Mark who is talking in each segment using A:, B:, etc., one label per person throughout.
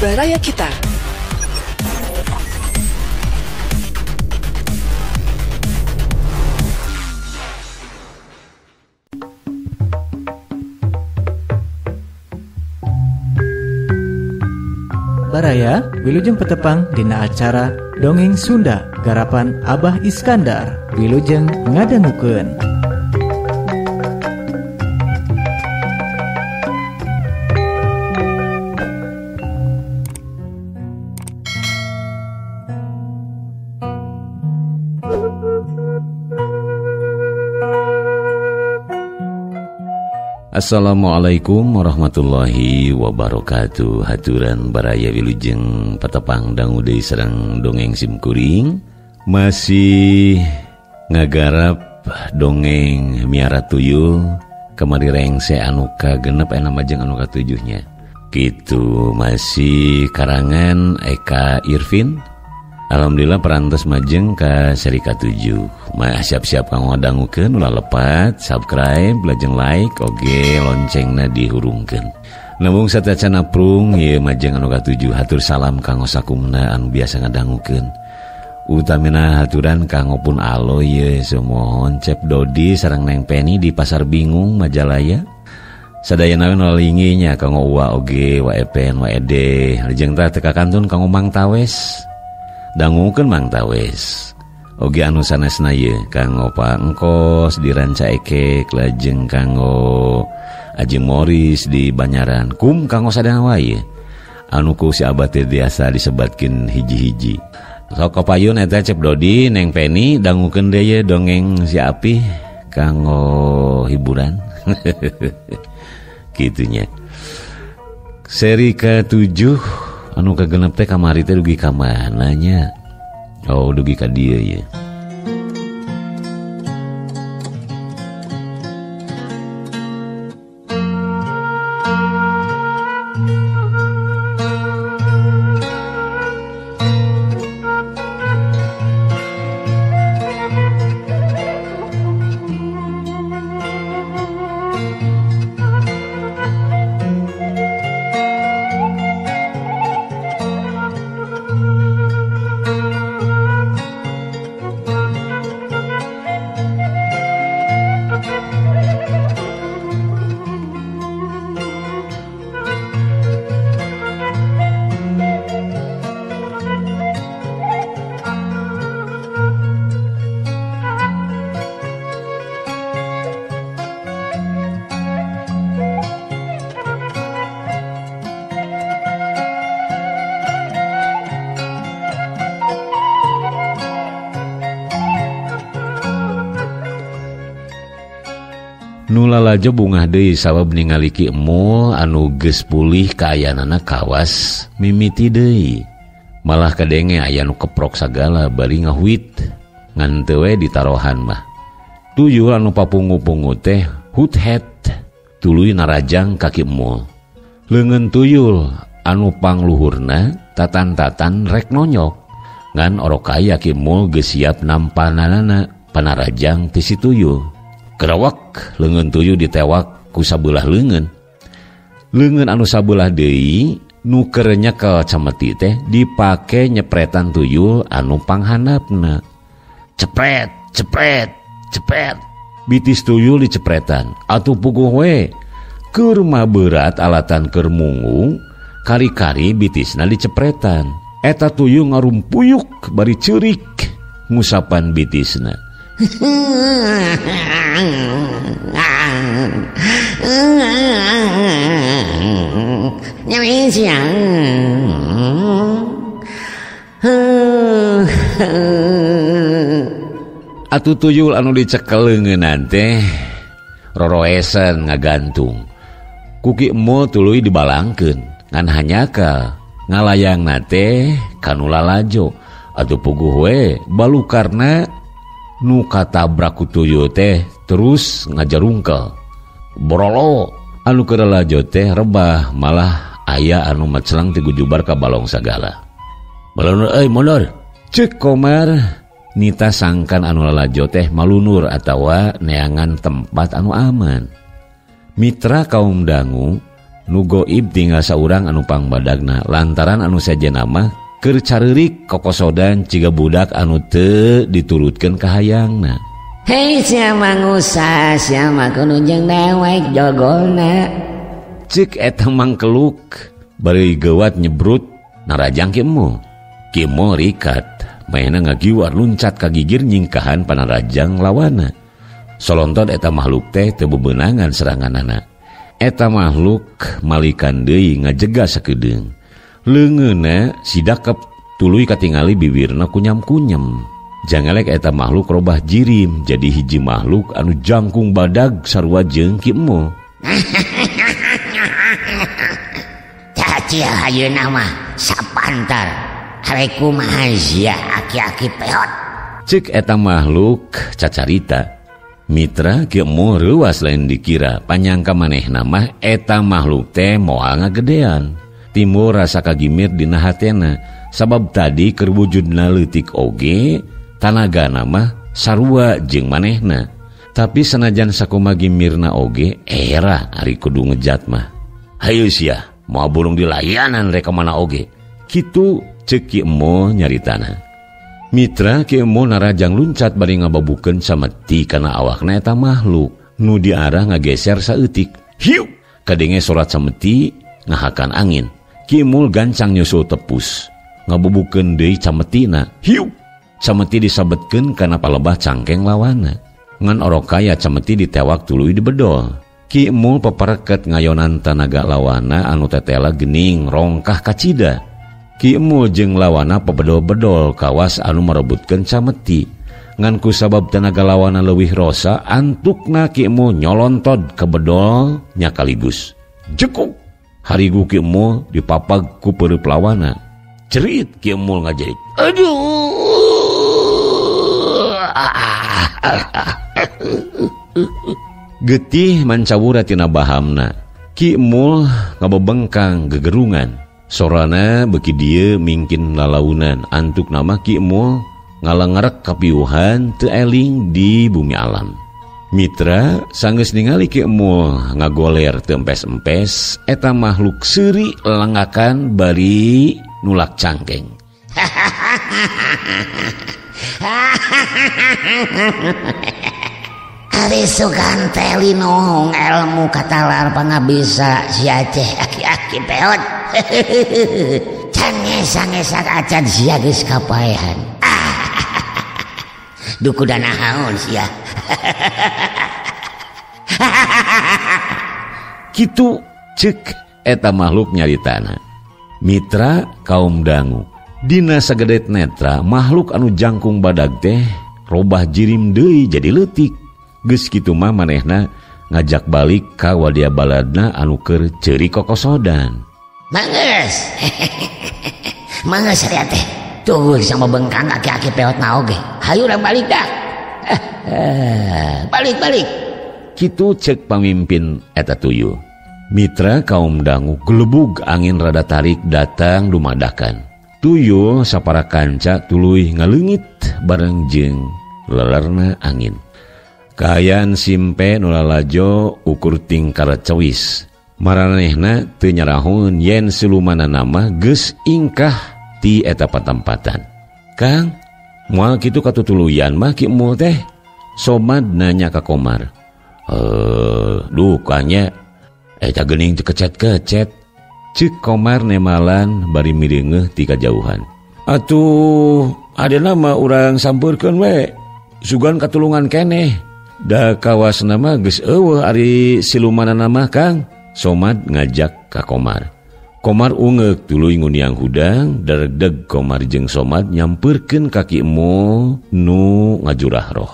A: Baraya Kita.
B: Baraya wilujeng petepang dina acara Dongeng Sunda garapan Abah Iskandar. Wilujeng ngadangukeun.
C: Assalamualaikum warahmatullahi wabarakatuh. Haturan baraya wilujeng petepang dangu deui sareng dongeng simkuring. Masih ngagarap dongeng miara tuyul kamari rengse anu kagenep nama jeung anu katujuhnya. Kitu masih karangan Eka Irvin. Alhamdulillah perantos majeng ka seri ke-7. Siap-siap kanggo dangukeun ulah lepat, subscribe, lajeng like, oge loncengna dihurungkeun. Nambung satacana prung ieu majeng anu ka-7 hatur salam kanggo sakumna anu biasa ngadangukeun. Utamina haturan kanggo pun alo ieu sumohon Cep Dodi sareng Neng Penny di Pasar Bingung Majalaya. Sadayana nalingi nya kanggo Uwa oge, Wa Epen, Wa Ede, lajeng teh teka kantun kanggo Mang Tawes. Dangukeun Mang Tawes. Oge anu sanesna ye kanggo Pak Engkos di Ranca Ekek, lajeng kanggo Aji Moris di Banyaran. Kum kanggo sadaya wae anu ku si abah teh biasa disebatkeun hiji-hiji. Sok kapayun eta Cep Dodi, Neng Penny dangukeun deui ye dongeng si Apih kanggo hiburan. Kitunya. Seri ke-7 anu kagenep teh kamari teh dugi ka mana nya? Oh, dugi ka dieu ya. Nulalajo bungah deui sabab ningali Ki Emul anu geus pulih kaayanana kawas mimiti deui. Malah kadenge aya nu keprok sagala bari ngahuit ngan teu we ditarohan mah. Tuyul anu papungu-pungu teh hut-het tuluy narajang ka Ki Emul. Leungeun tuyul anu pangluhurna tatan-tatan rek nonyok ngan orok aya Ki Emul geus siap nampananana panarajang ti si tuyul. Kerawak leungeun tuyul ditewak ku sabelah leungeun. Leungeun anu sabelah deui nu keur nyekel cameti teh dipake nyepretan tuyul anu panghandapna. Cepret, cepret, cepet. Bitis tuyul dicepretan. Atuh puguh we. Keur mah berat alatan keur mungu, kari-kari bitisna dicepretan. Eta tuyul ngarumpuyuk bari ceurik ngusapan bitisna. Atuh tuyul anu dicekel leungeunnan teh roroesan ngagantung. Ku Ki Emul tuluy dibalangkeun ngan hanyaka ngalayangna teh kanu lalajo. Atuh puguh we balukarna nu katabrak ku tuyul teh terus ngajarungkel. Borolo anu keur lalajo teh rebah malah aya anu maclang ti gujubar ka balong sagala. Balonur euy mundur. Ceuk Komar nita sangkan anu lalajo teh malunur atawa neangan tempat anu aman. Mitra kaum dangu nu goib tinggal saurang anu pangbadagna lantaran anu sejenna mah keur careurik kokosodan ciga budak anu teu diturutkeun ka hayangna.
A: Hei siapa ngusaha siapa kudu jeung dewek jogolna.
C: Cik eta mangkeluk bari geuwat nyebrut narajang Ki Emu. Ki Emu rikat mainna ngagiwar luncat ka gigir nyingkahan panarajang lawana. Solontot eta makhluk teh teu bebeunangan seranganana. Eta makhluk malikan deui ngajega sakedeung. Leungeunna sidakep tuluy katingali bibirna kunyam-kunyem. Jangelek eta makhluk robah jirim jadi hiji makhluk anu jangkung badag sarua jeung Ki Emu.
A: Caci ayeuna mah sapantar. Hare kumaha sia aki-aki peot.
C: Cek eta makhluk cacarita. Mitra Ki Emu reuwas lain dikira panyangka manehna mah eta makhluk teh moal ngagedean. Timbul rasa kagimir dina hatena sabab tadi keur wujudna leutik oge tanagana mah sarua jeung manehna. Tapi sanajan sakumaha gimirna oge era ari kudu ngejat mah. Hayu sia moal burung dilayanan rek mana oge. Kitu ceuk Ki Emu nyaritana. Mitra Ki Emu narajang luncat bari ngababukeun sameti kana awakna eta makhluk nu diarah ngageser saeutik. Hiu! Kadenge sorat sameti ngahakan angin. Ki Emu gancang nyusul tepus. Ngababukeun deui cametina. Hiu! Cameti disabetkeun kana palebah cangkeng lawana. Ngan orokaya cameti ditewak tuluy dibedol. Ki Emu papareket ngayonan tanaga lawana anu tetela geuning rongkah kacida. Ki Emu jeung lawana pabedol-bedol kawas anu marebutkeun cameti. Ngan ku sabab tenaga lawana leuwih rosa, antukna Ki Emu nyolontod ke bedol nya kaligus. Jekuk! Harigu Ki Emu dipapag ku peureup lawana. Cerit Ki Emu ngajerit. Aduh! Getih mancawura tina bahamna. Ki Emu ngabebengkang gegerungan. Sorana beki dieu mingkin lalaunan antuk nama Ki Emu ngalengerek kapiuhan teu eling di bumi alam. Mitra sanggeus ningali Ki Emu ngagoler teu empes-empes eta makhluk seuri lengakan bari nulak cangkeng.
A: Ari sugante linung ilmu katalar pangabisa si Aceh aki-aki peot. Can ngesa-ngesak acan sia geus kapaehan. Duku dana haun sia.
C: Kitu ceuk eta makhluk nyaritana. Mitra kaum dangu. Dina sagedet netra makhluk anu jangkung badag teh robah jirim deui jadi leutik. Geus kitu mah manehna ngajak balik ka wadia baladna anu keur ceuri kokosodan.
A: Mangeus. Mangeus area teh. Tuh sang membengkang aki-aki peotna oge. Hayu urang balik dah. Balik.
C: Kitu ceuk pamimpin eta tuyul. Mitra kaum dangu gelebug angin rada tarik datang dumadakan. Tuyul sapara kanca tuluy ngaleungit bareng jeung lelerna angin. Kaayaan simpe nulalajo ukur tingkar cewis. Maranehna teu nyarahun yen silumanana mah geus ingkah ti eta patempatan. Kang, moal kitu katutuluyan mah Ki Emu teh. Somad nanya ka Komar. Duh kanya eta geuning teu kecet-kecet. Ceuk Komar nemalan bari mireungeuh ti kajauhan. Atuh, adeuna mah urang sampeurkeun we. Sugan katulungan keneh. Da kawasna mah geus eueuh ari silumanana mah Kang. Somad ngajak ka Komar. Komar ungeuk tuluy nguniang hudang, daregdeg Komar jeung Somad nyampeurkeun ka Ki Emu nu ngajurah roh.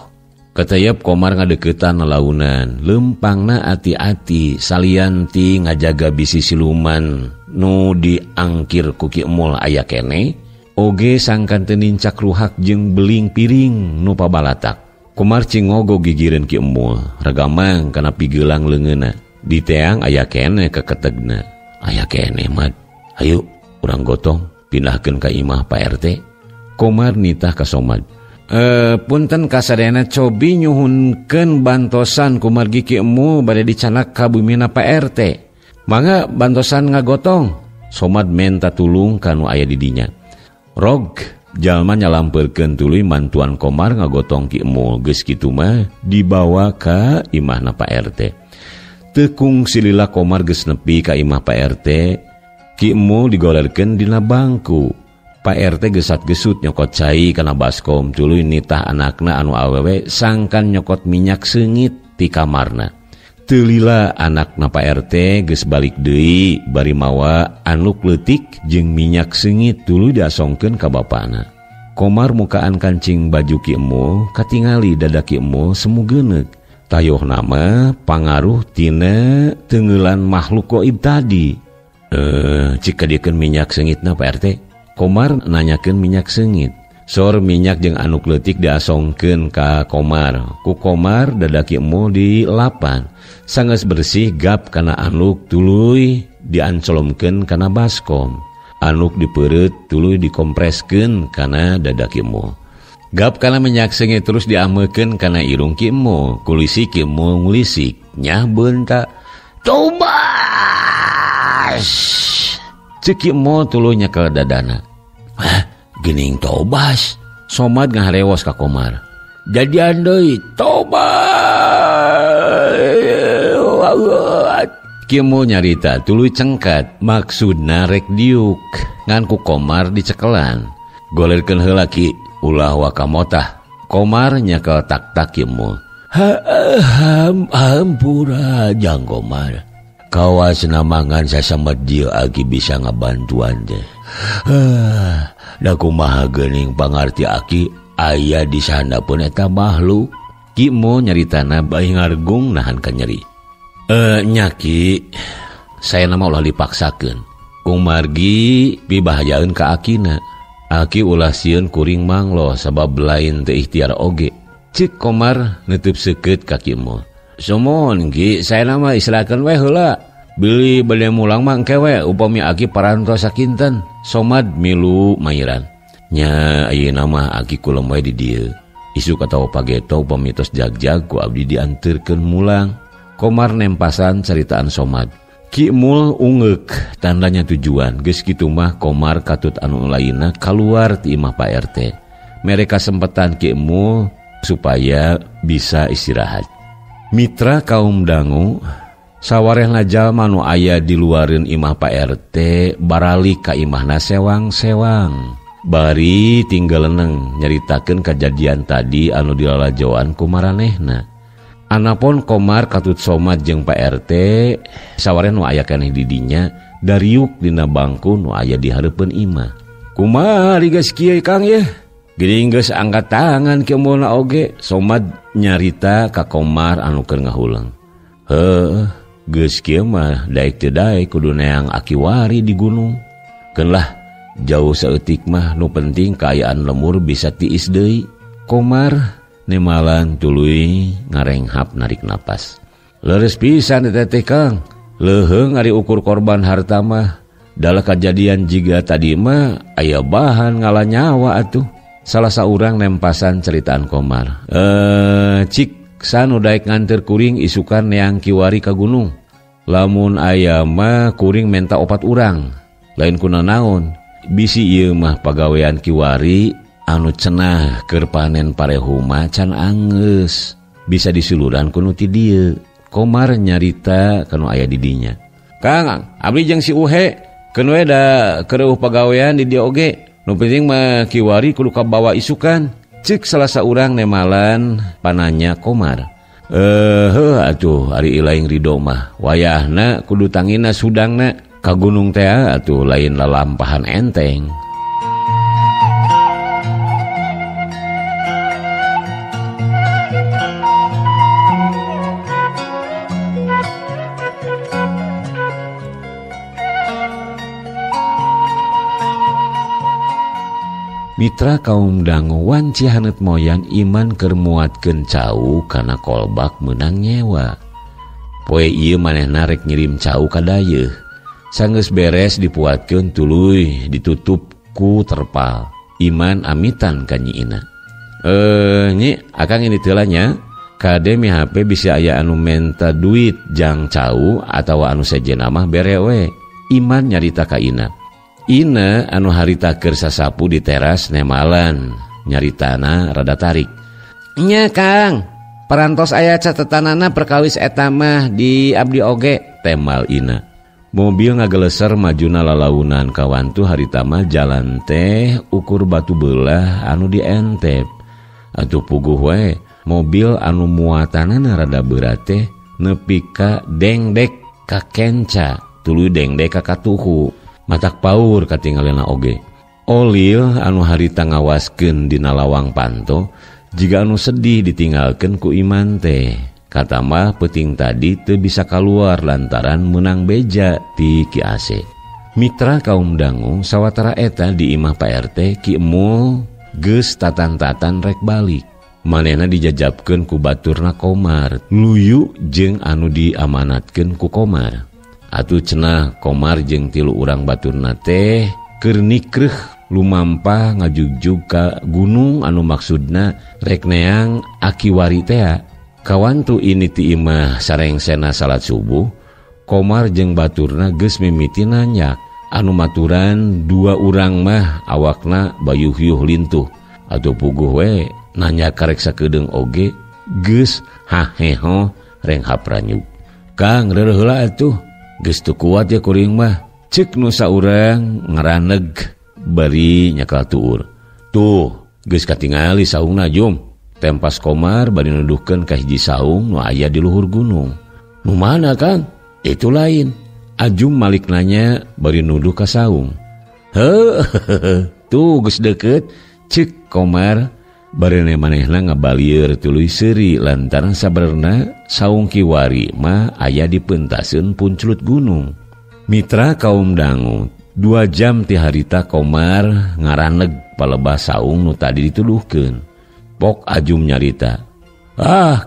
C: Katayap Komar ngadeuketan lalaunan, leumpangna ati-ati salian ti ngajaga bisi siluman nu diangkir ku Ki Emu aya keneh, oge sangkan teu nincak ruhak jeung beling piring nu pabalatak. Komar cingogo gigireun Ki Emu, ragamang kana pigeulang leungeunna. Di teang aya keneh keketegna. Aya keneh mad. Hayu urang gotong pindahkeun ka imah Pak RT. Komar nitah ka Somad. Punten kasadayana cobi nyuhunkeun bantosan ku margi Ki Emu bade dicanak ka bumina Pak RT. Mangga bantosan ngagotong. Somad menta tulung kanu aya di dinya. Rog jalma nyalamperkeun tuluy mantuan Komar ngagotong Ki Emul. Geus kitu mah dibawa ka imahna Pak RT. Tekung silila Komar geus nepi ka imah Pak RT. Ki Emul digolerkeun dina bangku. Pak RT gesat-gesut nyokot cai kana baskom tuluy nitah anakna anu awewe sangkan nyokot minyak seungit ti kamarna. Teu lila anakna Pak RT geus balik deui bari mawa anuk leutik jeung minyak seungit tuluy diasongkeun ka bapana. Komar mukaan kancing baju Ki Emul katingali dada Ki Emul semu geuneuk. Tayohna mah pangaruh tina teungeulan makhluk gaib tadi. Cik kadiekeun minyak seungitna Pak RT. Komar nanyakeun minyak seungit. Sor minyak jeung anuk leutik diasongkeun ka Komar. Ku Komar dada Ki Emul dilapan. Sanggeus bersih gap kana anuk tuluy diancolomkeun kana baskom. Anuk dipeureut tuluy dikompreskeun kana dada Ki Emul. Gap kana minyak seungit terus diameukeun kana irung Ki Emul. Kulisi Ki Emul ngulisik nyah beunta. Tobas! Cik Ki Emul tuluy nyekel dadana. Geuning tobas. Somad ngaharewas ka Komar. Jadian deui tobas. Ki Emul nyarita tuluy cengkat maksudna rek diuk ngan ku Komar dicekelan. Golerkeun heula Ki ulah wakamotah. Komar nyekel tak-tak Ki Emul. Hampura jang Komar. Kawasna mangan sasamad dieu agi bisa ngabantuan teh. Da kumaha geuning pangarti aki aya di sana pun eta makhluk. Ki Emul nyaritana bae ngargung nahan ka nyeri. Nyaki saya nama ulah dipaksakeun. Kung margi pibahayaeun ka akina. Aki ulah sieun kuring manglo sabab lain teu ikhtiar oge. Cik Komar neutup seukeut ka Ki Emul. Somon Ki, saya nama istilahkeun we heula. Beli bade mulang mah engke we upami aki parantos sakinten. Somad milu mairan. Nya ayeuna mah aki kulem we di dieu. Isuk atawa pageto upami tos jagjag ku abdi dianteurkeun mulang. Komar nempasan ceritaan Somad. Ki Emul ungeuk tandanya tujuan. Geus kitu mah Komar katut anu lainna kaluar ti imah Pak RT. Mere kasempetan Ki Emul supaya bisa istirahat. Mitra kaum dangu sawarehna jalma nu aya di luareun imah Pak RT baralik ka imahna sewang-sewang. Bari tinggal leuneng nyaritakeun kajadian tadi anu dilalajoan ku maranehna. Anapun Komar katut Somad jeung Pak RT sawareh nu aya keneh di dinya dariuk dina bangku nu aya di hareupeun imah. Kumaha geus kieu Kang ye? Geuning geus angkat tangan Ki Emulna oge. Somad nyarita ka Komar anu keur ngahuleung. Heuh, geus kieu mah daek teu daek kudu neang aki wari di gunung. Keun lah jauh saeutik mah nu penting kaayaan lemur bisa tiis deui. Komar nemalan tuluy ngarenghap narik napas. Leres pisan eta teh Kang. Leuheung ari ukur korban harta mah. Dalah kajadian jiga tadi mah aya bahan ngalah nyawa atuh. Salah saurang nempasan ceritaan Komar. Cik sanu daek nganter kuring isukan neang kiwari ka gunung. Lamun aya mah kuring menta opat urang. Lain kuna naon. Bisi ieu mah pagawean kiwari anu cenah keur panen parehuma can anggeus. Bisa disuluran kuno ti dieu. Komar nyarita kanu aya di dinya. Kang, abdi jeung si Uhe keun we da kereuh pagawean di dieu oge. Nu penting mah kiwari kudu kabawa isukan. Cik salah saurang nemalan pananya Komar. Atuh ari ilaing ridho mah wayahna kudu tangina sudangna ka gunung teh atuh lain lalampahan enteng. Mitra kaum dangu wanci haneut moyan iman keur muatkeun cau kana kolbak meunang nyewa. Poe ieu manehna rek ngirim cau ka dayeuh. Sanggeus beres dipuatkeun tuluy ditutup ku terpal. Iman amitan ka nyiina. Nyi, akang ini teu nya. kade mi HP bisa aya anu menta duit jang cau atawa anu sejenna mah bere we. Iman nyarita ka Ina. Ina anu harita keur sasapu di teras nemalan, nyaritana rada tarik. Nya Kang, parantos aya catetanana perkawis eta mah di abdi oge, temal Ina. Mobil ngageleser majuna lalaunan kawantu harita mah jalan teh ukur batu belah anu dientep. Atuh puguh we, mobil anu muatanana rada berat teh nepi ka dengdek ka kenca, tuluy dengdek ka katuhu. Matak paur katinggalina oge. Olil anu harita ngawaskeun dina lawang panto jiga anu sedih ditinggalkeun ku Iman teh. Kata mah peuting tadi teu bisa kaluar lantaran menang beja ti Ki Ase. Mitra kaum dangu sawatara eta di imah Pak RT Ki Emul geus tatan-tatan rek balik. Manehna dijajabkeun ku baturna Komar, luyu jeung anu diamanatkeun ku Komar. Atuh cenah Komar jeung 3 urang baturna teh keur nikreuh lumampah ngajugjug ka gunung anu maksudna rek neang akiwari teh. Kawantu ini ti imah sarengsena salat subuh, Komar jeung baturna geus mimiti nanyak. Anu maturan 2 urang mah awakna bayuh-yuh lintuh. Atuh puguh we nanya karek sakedeung oge geus haheho reng hapranyug. Kang reureuh heula atuh, geus teu kuat ya kuring mah. Ceuk nu saurang ngaraneg bari nyakal tuur. Tuh, geus katingali saungna Jum. Tempas Komar bari nuduhkeun ka hiji saung nu aya di luhur gunung. Nu mana Kang? Itu lain. Ajum malik nanya bari nuduh ka saung. Heuh, tuh geus deukeut, ceuk Komar bari manehna ngabalieur tuluy seuri lantaran sabenerna saung kiwari mah aya di peuntaseun punculut gunung. Mitra kaum dangu, 2 jam ti harita Komar ngaraneg palebah saung nu tadi dituduhkeun. Pok Ajum nyarita,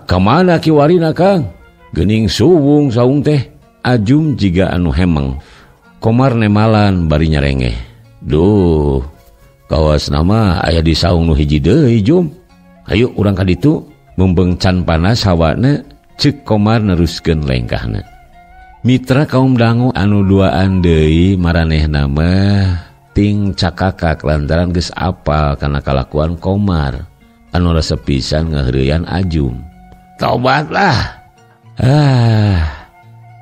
C: kamana kiwarina Kang? Geuning suwung saung teh. Ajum jiga anu hemeng. Komar nemalan bari nyarengeh. Duh, kawas nama aya di saung nu hiji deui Jum. Hayu urang ka ditu, mumpung can panas hawana, ceuk Komar neruskeun lengkahna. Mitra kaum dangu anu duaan deui maranehna mah ting cakakak lantaran geus apal kana kalakuan Komar. Anu rasa pisan ngaheureuyan Ajum. Tobatlah.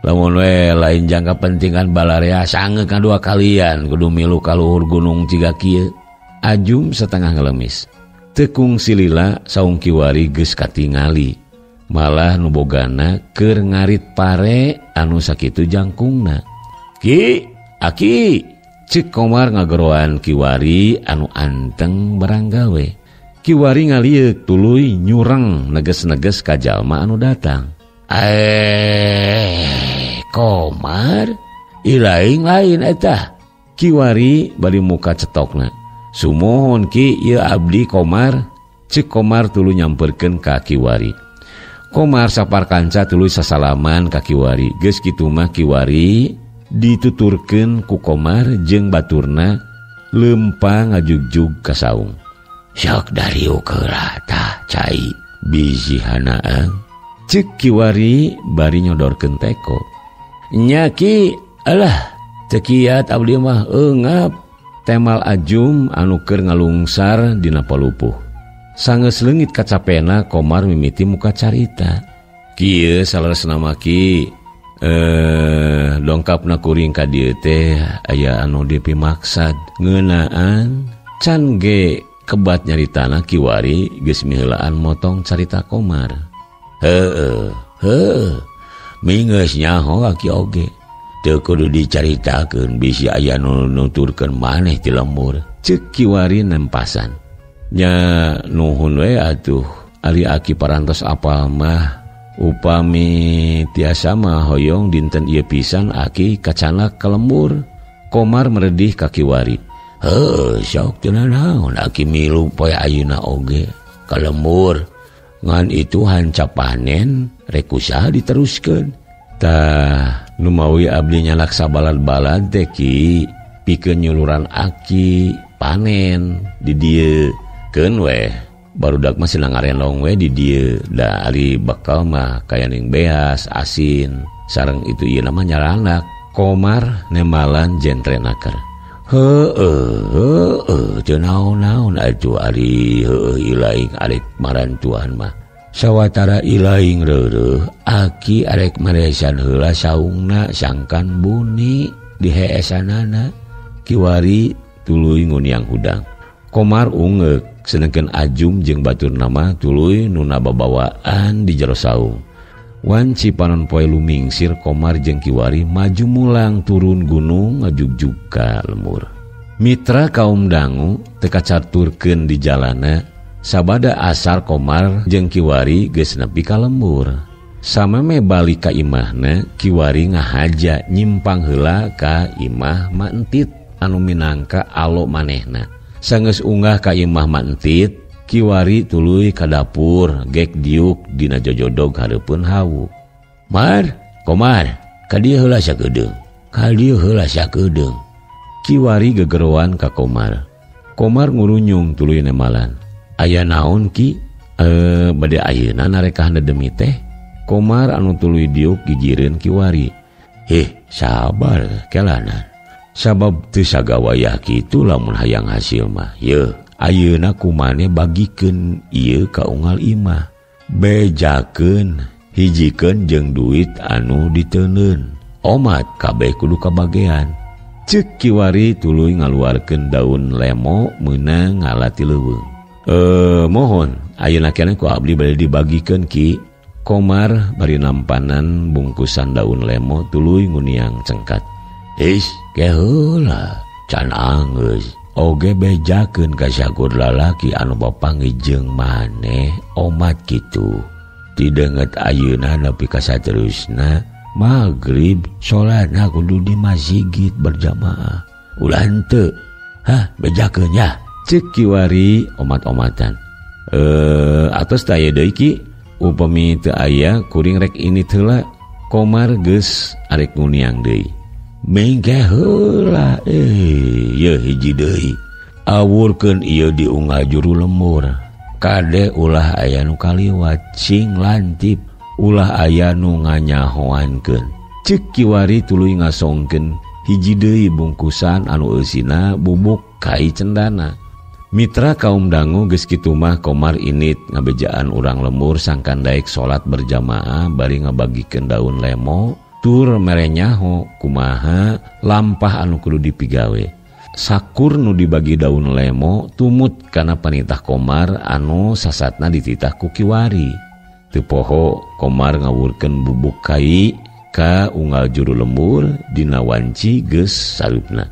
C: Lamun we lain jangka pentingan balarea sangeuk kadua kalian kudu milu ka luhur gunung ciga kieu. Ajum setengah ngelemis. Teu kungsi lila saung kiwari geus katingali. Malah nu bogana keur ngarit pare anu sakitu jangkungna. Ki, aki, ceuk Komar ngageroan kiwari anu anteng baranggawe. Kiwari ngaliuk tuluy nyureng neges-neges ka jalma anu datang. Komar, ilaing lain eta. Kiwari bari muka cetokna. Sumohon Ki, ieu abdi Komar. Ceuk Komar tuluy nyamperkeun ka Kiwari. Komar sapar kanca tuluy sasalaman ka Kiwari. Geus kitu mah Kiwari dituturkeun ku Komar jeung baturna leumpang ngajugjug ka saung. Sok dari ukeula tah cai biji hanaang. Ceuk Kiwari bari nyodorkeun teko. Nya Ki, alah teu kiat abdi mah eungap. Temal Ajum anu keur ngalungsar dina palupuh. Sangeus leungit kacapena Komar mimiti muka carita. Kieu salaresna mah Ki, dongkapna kuring ka dieu teh aya anu dipimaksad ngeunaan can ge kebat nyaritana Kiwari geus miheulaan motong carita Komar. Mingeus nyaho aki oge. Teu kudu dicaritakeun bisi aya nu nuturkeun maneh ti lembur. Ceuk Kiwari nempasan. Nya nuhun we atuh ari aki parantos apal mah upami tiasa mah hoyong dinten ieu pisan aki kacanak ka lembur. Komar meredih ka Kiwari. Sok teu naon aki milu poe ayeuna oge ka lembur. Ngan itu hanca panen rek usaha diteruskeun. Tah nu mawi abdi nyalak sabalad-balad teh Ki pikeun nyuluran aki panen di dieu keun we Barudak mah senang ngarenong we di dieu. Da ari bekal mah kaya ning beas, asin. Sareng itu ieu nama nyaranak. Komar nemalan jentrenaker. Heueuh, teu naon-naon atuh ari ilaing arek marantuan mah. Sawatara ilaing reureuh, aki arek maresan heula saungna sangkan buni di heesanana. Kiwari tuluy nguniang hudang. Komar ungeuk senengkeun ajum jeung batur nama tuluy nu babawaan di jero saung. Wan cipanon poe lumingsir Komar jeung Kiwari maju mulang turun gunung ngajugjug ka lemur. Mitra kaum dangu teu kacaturkeun di jalana sabada asar Komar jeung Kiwari geus nepi ka lembur. Sameme balik ka imahna, Kiwari ngahaja nyimpang heula ka imah Mak Entit anu minangka alo manehna. Sanggeus unggah ka imah Mak Entit, Kiwari tuluy ka dapur gek diuk dina jojodog hareupeun hawu. Mar, Komar, ka dieu heula sakedeung. Ka dieu heula sakedeung. Kiwari gegeroan ka Komar. Komar ngurunyung tuluy nemalan. Aya naon Ki? Bade ayeuna narekah demi teh. Komar anu tuluy diuk gigireun Kiwari. Sabar kelanan. Sabab teu sagawayah kitu lamun hayang hasil mah. Yeuh. Ayeuna kumane bagikeun ieu ka unggal imah. Bejakeun, hijikeun jeung duit anu diteuneun. Omat kabeh kudu kabagean. Ceuk Kiwari tuluy ngaluarkeun daun lemo meunang ngalati leuweung. Mohon, ayeuna keneh ku abdi bade dibagikeun Ki. Komar bari nampanan bungkusan daun lemo tuluy nguniang cengkat. Ke heula, can anggeus. Oge bejakeun ka sakur lalaki anu bapanggih jeung maneh omat kitu. Ti deungeut ayeuna nepi ka saterusna magrib salatna kudu di masjid berjamaah. Ulah henteu. Bejakeun ya. Ceuk Kiwari omat-omatan. Atos teu aya deui Ki. Upami teu aya kuring rek ini heula. Komar geus arek nguniang deui. Mengke heula yeuh hiji deui. Awurkeun ieu diunggah juru lemur. Kade ulah aya nu kaliwat cing lantip, ulah aya nu nganyahoankeun. Ceuk Kiwari tuluy ngasongkeun hiji deui bungkusan anu eusina bubuk kai cendana. Mitra kaum dangu geus kitu mah Komar init ngabejaan urang lemur sangkan daek salat berjamaah bari ngabagikeun daun lemo. Tur merenyaho kumaha lampah anu kudu dipigawe. Sakur nu dibagi daun lemo tumut kana panitah Komar anu sasatna dititah ku Kiwari. Teu poho Komar ngawurkeun bubuk kai ka unggal juru lembur dina wanci geus sarupna.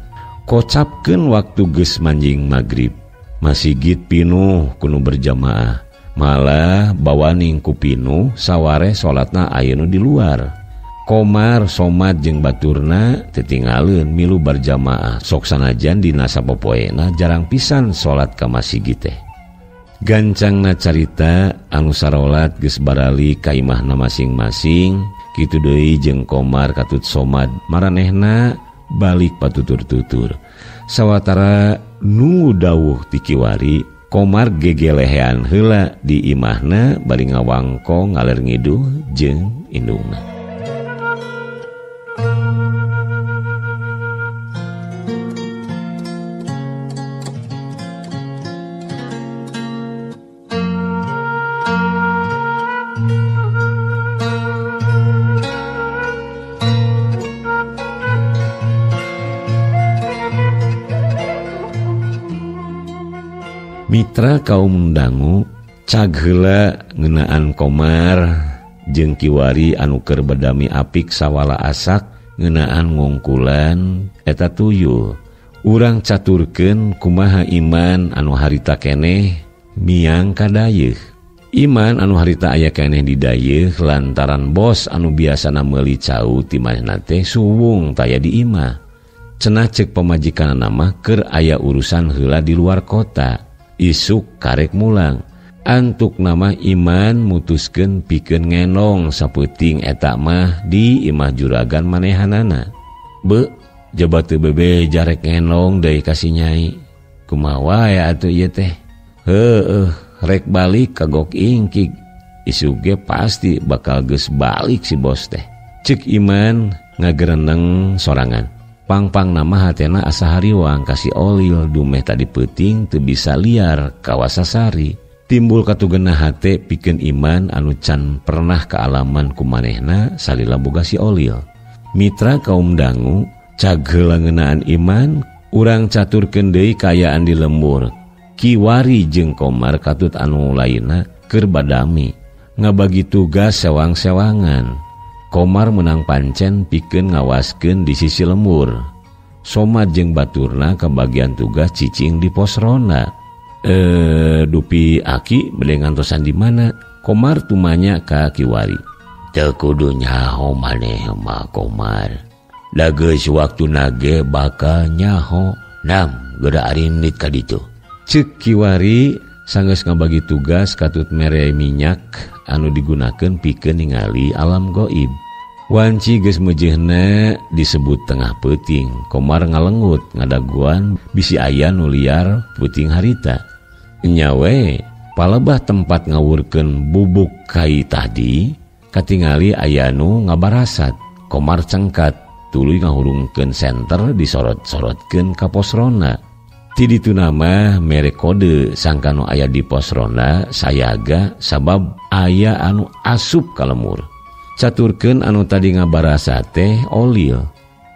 C: Kocapkeun waktu geus manjing magrib. Masjid pinuh kudu berjamaah. Malah bawaning ku pinuh saware salatna ayeuna di luar. Komar somat jeung baturna tetinggalieun milu berjamaah sok sanajan dina sapopoena jarang pisan salat ka masjid teh. Gancangna carita anu sarolat geus barali ka imahna masing-masing, kitu deui jeung Komar katut somat maranehna balik patutur-tutur. Sawatara nunggu dawuh ti Kiwari, Komar gegelehean heula di imahna bari ngawangko ngaler ngiduh jeung indungna. Mitra kaum dangu cag heula ngeunaan Komar jeung Kiwari anu keur badami apik sawala asak ngeunaan ngungkulan eta tuyul. Urang caturkeun kumaha iman anu harita keneh miang ka dayeuh. Iman anu harita aya keneh di dayeuh lantaran bos anu biasana meuli cau ti manehna teh suwung taya di imah. Cenah ceuk pamajikanna mah keur aya urusan heula di luar kota. Isuk karek mulang. Antuk nama Iman mutuskeun pikeun ngenong sapeuting eta mah di imah juragan manehanana. Be, jabat teu bebe jarek ngenong deui ka si Nyai. Kumaha wae atuh ieu teh? rek balik kagok ingkig isuge pasti bakal geus balik si bos teh. Cek Iman ngagereneng sorangan. Pang-pang nama hatena asa hariwang kasih Olil dumeh tadi peuting teu bisa liar kawasasari. Timbul katugenna hate pikeun Iman anu can pernah kaalaman ku manehna salila boga si Olil. Mitra kaum dangu cag heula ngeunaan Iman urang caturkeun deui kayaan di lembur. Kiwari jeung Komar katut anu lainna keur badami ngabagi tugas sewang-sewangan. Komar menang pancen pikeun ngawaskeun di sisi lembur. Somad jeung baturna kebagian tugas cicing di pos ronda. Dupi Aki bade ngantosan di mana? Komar tumanya ka Kiwari. Teu kudu nyaho maneh mah Komar. Da geus waktuna ge bakal nyaho. Nam geuda arinit ka ditu. Ceuk Kiwari sanggeus ngabagi tugas katut mere minyak anu digunakeun pikeun ningali alam gaib. Wanci geus meujeuhna disebut tengah peuting. Komar ngalengut ngadaguan bisi aya nu liar peuting harita. Nyawe palebah tempat ngawurkeun bubuk kai tadi katingali aya nu ngabarasat. Komar cengkat tuluy ngahurungkeun senter disorot-sorotkeun ka pos ronda. Ti ditu nama mere kode sangka nu aya di pos ronda sayaga sabab aya anu asup ka lemur. Caturkeun anu tadi ngabarasa teh Olil.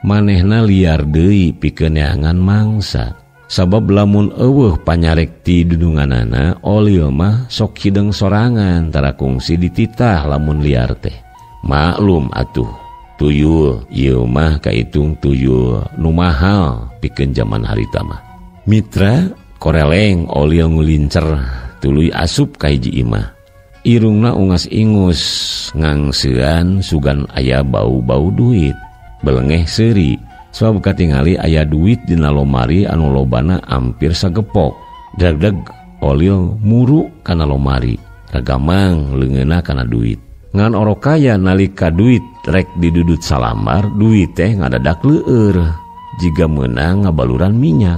C: Manehna liar deui pikeun neangan mangsa. Sabab lamun eueuh panyarek ti dudunganana Olil mah sok hideng sorangan tara kungsi dititah lamun liar teh. Maklum atuh tuyul ieu mah kaitung tuyul nu mahal pikeun zaman harita mah. Mitra koreleng Olil ngulincer tuluy asup ka hiji imah. Irungna ungas-ingus ngangseuan sugan aya bau-bau duit. Belengeh seuri sabab katingali aya duit dina lomari anu lobana ampir sagepok. Dag-dag Olil muru kana lomari. Ragamang leungeunna kana duit. Ngan orokaya nalika duit rek didudut salamar, duit teh ngadadak leueur. Jiga meunang ngabaluran minyak.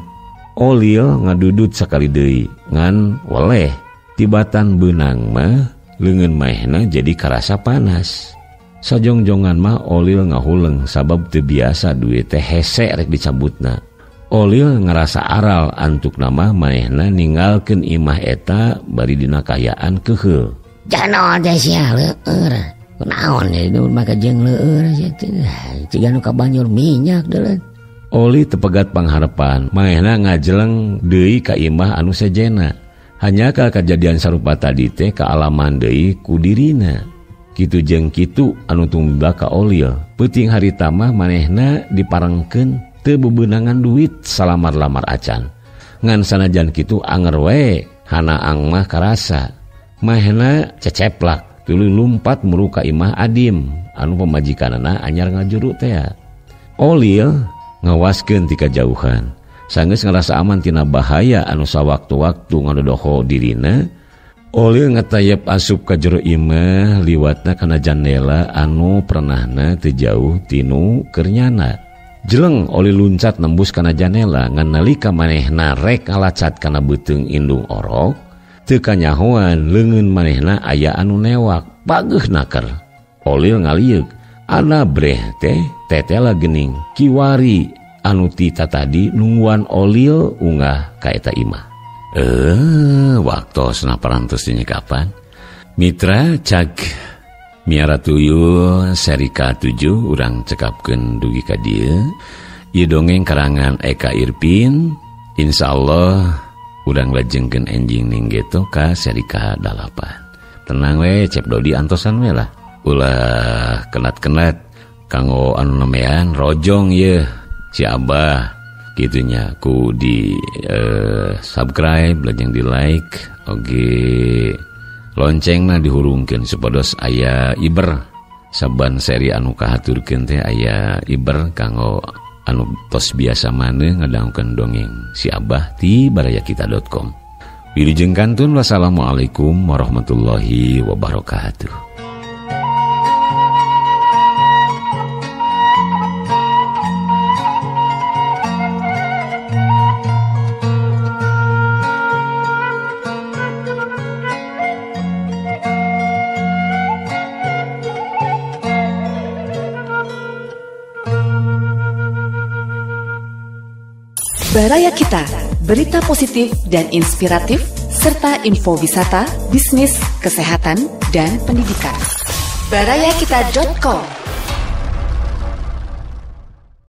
C: Olil ngadudut sakali deui ngan weleh tibatan beunang mah leungeun maehna jadi karasa panas. Sajongjongan mah Olil ngahuleng sabab teu biasa duit teh hese rek dicabutna. Olil ngarasa aral antuk nama maehna ninggalkeun imah eta bari dina kayaan keheul.
A: Jano teh sia leueur. Kunaon ieu maka jeung leueur sia teh. Ciga nu ka banjur minyak deuleun.
C: Oli tepegat pangharepan, maehna ngajeleng deui ka imah anu sejena. Hanya ka kejadian sarupa tadi teh kaalaman deui ku dirina. Kitu jeung kitu anu tumibak ka Olil. Peuting harita mah manehna diparengkeun teu bebeunangan duit salamar-lamar acan. Ngan sanajan kitu anger we hanaang mah karasa. Maehna ceceplak tuluy lumpat muru ka imah Adim anu pamajikanana anyar ngajuru teh. Olil ngawaskeun ti kajauhan. Sanggeus ngarasa aman tina bahaya anu sawaktu-waktu ngadodoho dirina, Olil ngatayep asup ka jero imah liwatna kana jandela anu pernahna teu jauh tinu keur nyana. Jeleng Olil luncat nembus kana jandela ngan nalika manehna rek ngalacat kana beuteung indung orok, teu kanyahoan leungeun manehna aya anu newak, pageuh naker. Olil ngaliuk, ana breh teh tetela geuning Kiwari anu tita tadi nungguan Olil unggah ka eta imah. Waktosna parantos dinyekapan. Mitra cag miara tuyul seri K7 urang cekapkeun dugi ka dieu. Ieu dongeng karangan Eka Irpin. Insyaallah urang lajengkeun enjing ning geto ka seri K8. Tenang we cep Dodi antosan we lah. Ulah kenat-kenat kanggo anu namean rojong ye si Abah gitunya ku di subscribe lajeng di like oge loncengna dihurungkeun supados aya iber saban seri anu kahaturkeun teh aya iber kanggo anu tos biasa maneh ngadangkeun dongeng si Abah ti barayakita.com. Wilujeng kantun wassalamualaikum warahmatullahi wabarakatuh.
D: Baraya Kita, berita positif dan inspiratif, serta info wisata, bisnis, kesehatan, dan pendidikan. Barayakita.com